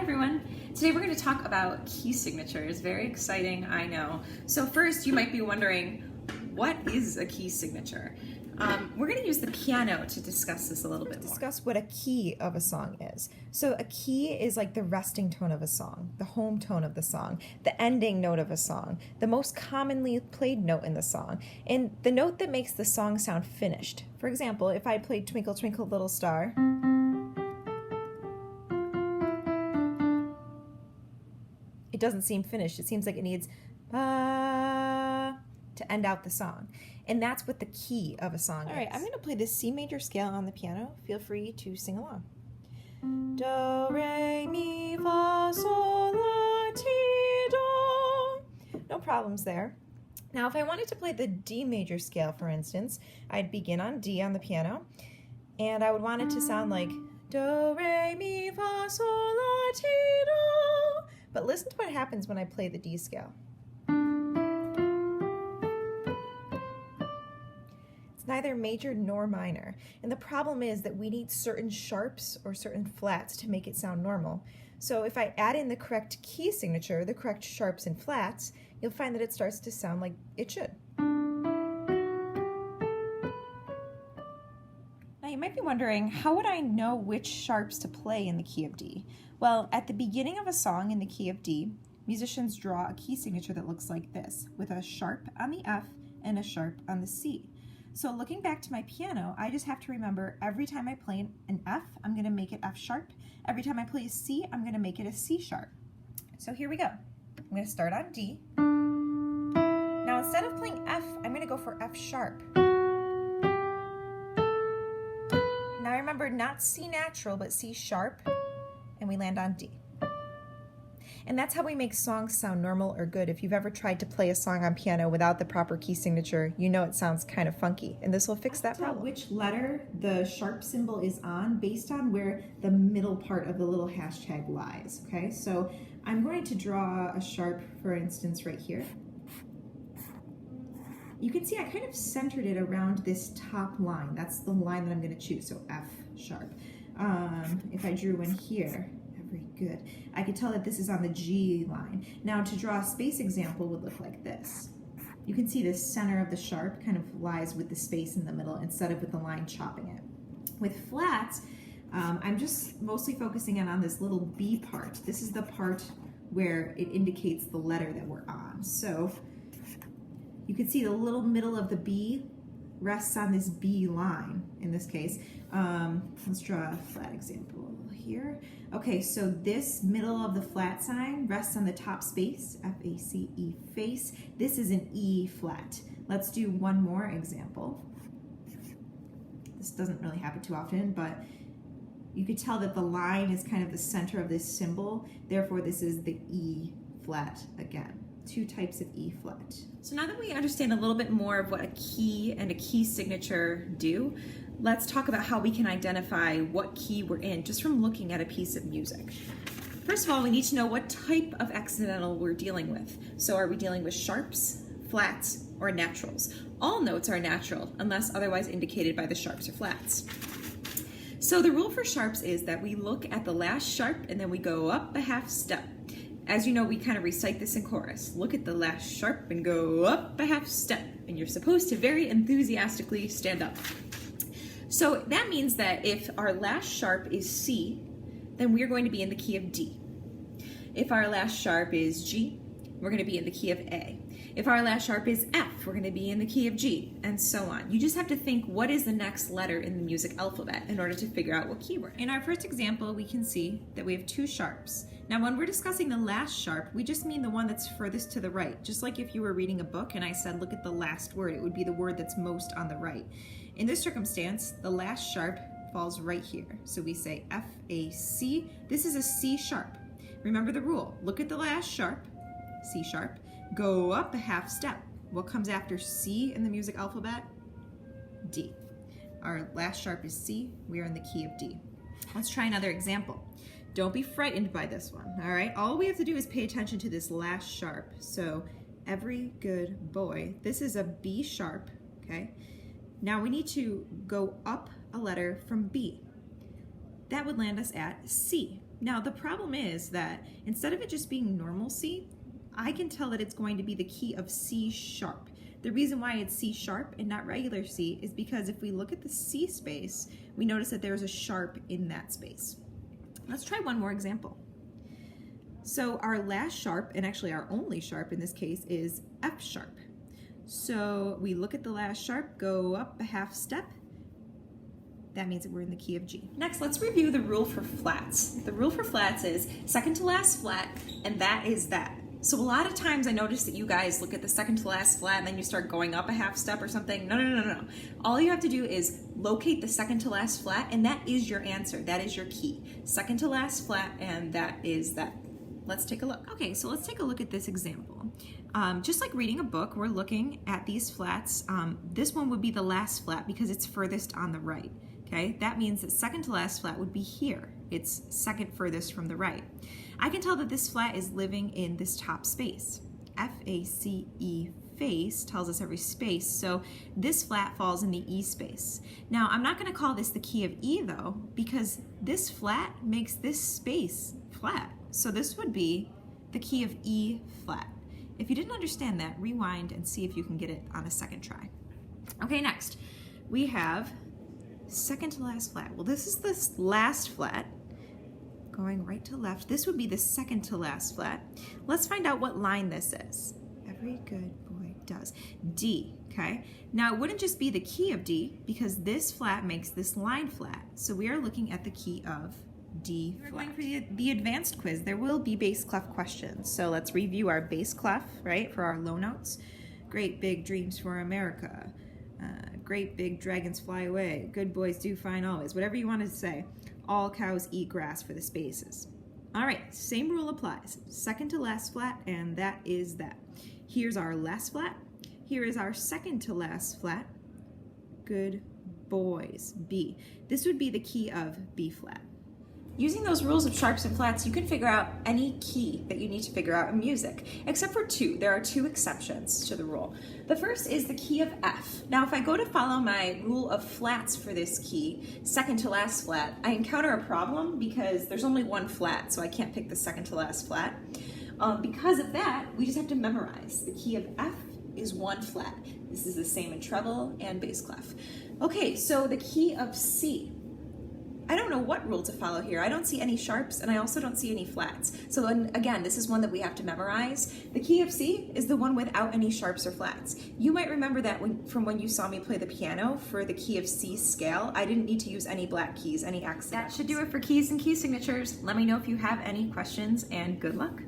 everyone. Today we're going to talk about key signatures. Very exciting, I know. So first you might be wondering, what is a key signature? We're going to use the piano to discuss this a little bit more. Discuss what a key of a song is. So a key is like the resting tone of a song, the home tone of the song, the ending note of a song, the most commonly played note in the song, and the note that makes the song sound finished. For example, if I played Twinkle Twinkle Little Star, it doesn't seem finished. It seems like it needs to end out the song. And that's what the key of a song is. All right, I'm going to play this C major scale on the piano. Feel free to sing along. Do, re, mi, fa, sol, la, ti, do. No problems there. Now, if I wanted to play the D major scale, for instance, I'd begin on D on the piano, and I would want it to sound like do, re, mi, fa, sol, la, ti, do. But listen to what happens when I play the D scale. It's neither major nor minor. And the problem is that we need certain sharps or certain flats to make it sound normal. So if I add in the correct key signature, the correct sharps and flats, you'll find that it starts to sound like it should. Now you might be wondering, how would I know which sharps to play in the key of D? Well, at the beginning of a song in the key of D, musicians draw a key signature that looks like this, with a sharp on the F and a sharp on the C. So looking back to my piano, I just have to remember every time I play an F, I'm going to make it F sharp. Every time I play a C, I'm going to make it a C sharp. So here we go. I'm going to start on D. Now instead of playing F, I'm going to go for F sharp. Now remember, not C natural, but C sharp, and we land on D. And that's how we make songs sound normal or good. If you've ever tried to play a song on piano without the proper key signature, you know it sounds kind of funky, and this will fix that problem. Which letter the sharp symbol is on based on where the middle part of the little hashtag lies, okay? So I'm going to draw a sharp, for instance, right here. You can see I kind of centered it around this top line. That's the line that I'm going to choose, so F sharp. If I drew one here, very good, I could tell that this is on the G line. Now to draw a space example would look like this. You can see the center of the sharp kind of lies with the space in the middle instead of with the line chopping it. With flats, I'm just mostly focusing on this little B part. This is the part where it indicates the letter that we're on. So you can see the little middle of the B rests on this B line in this case. Let's draw a flat example here. Okay, so this middle of the flat sign rests on the top space, F-A-C-E, face. This is an E flat. Let's do one more example. This doesn't really happen too often, but you could tell that the line is kind of the center of this symbol. Therefore, this is the E flat again. Two types of E flat. So now that we understand a little bit more of what a key and a key signature do, let's talk about how we can identify what key we're in just from looking at a piece of music. First of all, we need to know what type of accidental we're dealing with. So are we dealing with sharps, flats, or naturals? All notes are natural unless otherwise indicated by the sharps or flats. So the rule for sharps is that we look at the last sharp and then we go up a half step. As you know, we kind of recite this in chorus. Look at the last sharp and go up a half step. And you're supposed to very enthusiastically stand up. So that means that if our last sharp is C, then we're going to be in the key of D. If our last sharp is G, we're going to be in the key of A. If our last sharp is F, we're going to be in the key of G, and so on. You just have to think, what is the next letter in the music alphabet in order to figure out what key we're in. In our first example, we can see that we have two sharps. Now, when we're discussing the last sharp, we just mean the one that's furthest to the right. Just like if you were reading a book and I said, look at the last word, it would be the word that's most on the right. In this circumstance, the last sharp falls right here. So we say F-A-C. This is a C sharp. Remember the rule. Look at the last sharp, C sharp, go up a half step. What comes after C in the music alphabet? D. Our last sharp is C. We are in the key of D. Let's try another example. Don't be frightened by this one, all right? All we have to do is pay attention to this last sharp. So every good boy, this is a B sharp, okay? Now we need to go up a letter from B. That would land us at C. Now the problem is that instead of it just being normal C, I can tell that it's going to be the key of C sharp. The reason why it's C sharp and not regular C is because if we look at the C space, we notice that there's a sharp in that space. Let's try one more example. So our last sharp, and actually our only sharp in this case, is F sharp. So we look at the last sharp, go up a half step. That means that we're in the key of G. Next, let's review the rule for flats. The rule for flats is second to last flat, and that is that. So a lot of times I notice that you guys look at the second to last flat and then you start going up a half step or something. No. All you have to do is locate the second to last flat, and that is your answer. That is your key. Second to last flat, and that is that. Let's take a look. Okay, so let's take a look at this example. Just like reading a book, we're looking at these flats. This one would be the last flat because it's furthest on the right. Okay, that means that second to last flat would be here. It's second furthest from the right. I can tell that this flat is living in this top space. F-A-C-E, face, tells us every space, so this flat falls in the E space. Now, I'm not going to call this the key of E though, because this flat makes this space flat. So this would be the key of E flat. If you didn't understand that, rewind and see if you can get it on a second try. Okay, next we have second to last flat. Well, this is this last flat going right to left. This would be the second to last flat. Let's find out what line this is. Every good boy does. D, okay? Now it wouldn't just be the key of D because this flat makes this line flat. So we are looking at the key of D flat. We're going for the advanced quiz. There will be bass clef questions. So let's review our bass clef, right, for our low notes. Great big dreams for America. Great big dragons fly away. Good boys do fine always. Whatever you want to say. All cows eat grass for the spaces. All right, same rule applies. Second to last flat, and that is that. Here's our last flat. Here is our second to last flat. Good boys, B. This would be the key of B flat. Using those rules of sharps and flats, you can figure out any key that you need to figure out in music, except for two. There are two exceptions to the rule. The first is the key of F. Now, if I go to follow my rule of flats for this key, second to last flat, I encounter a problem because there's only one flat, so I can't pick the second to last flat. Because of that, we just have to memorize. The key of F is one flat. This is the same in treble and bass clef. Okay, so the key of C. I don't know what rule to follow here. I don't see any sharps and I also don't see any flats. So again, this is one that we have to memorize. The key of C is the one without any sharps or flats. You might remember that from when you saw me play the piano for the key of C scale. I didn't need to use any black keys, any accidents. That should do it for keys and key signatures. Let me know if you have any questions and good luck.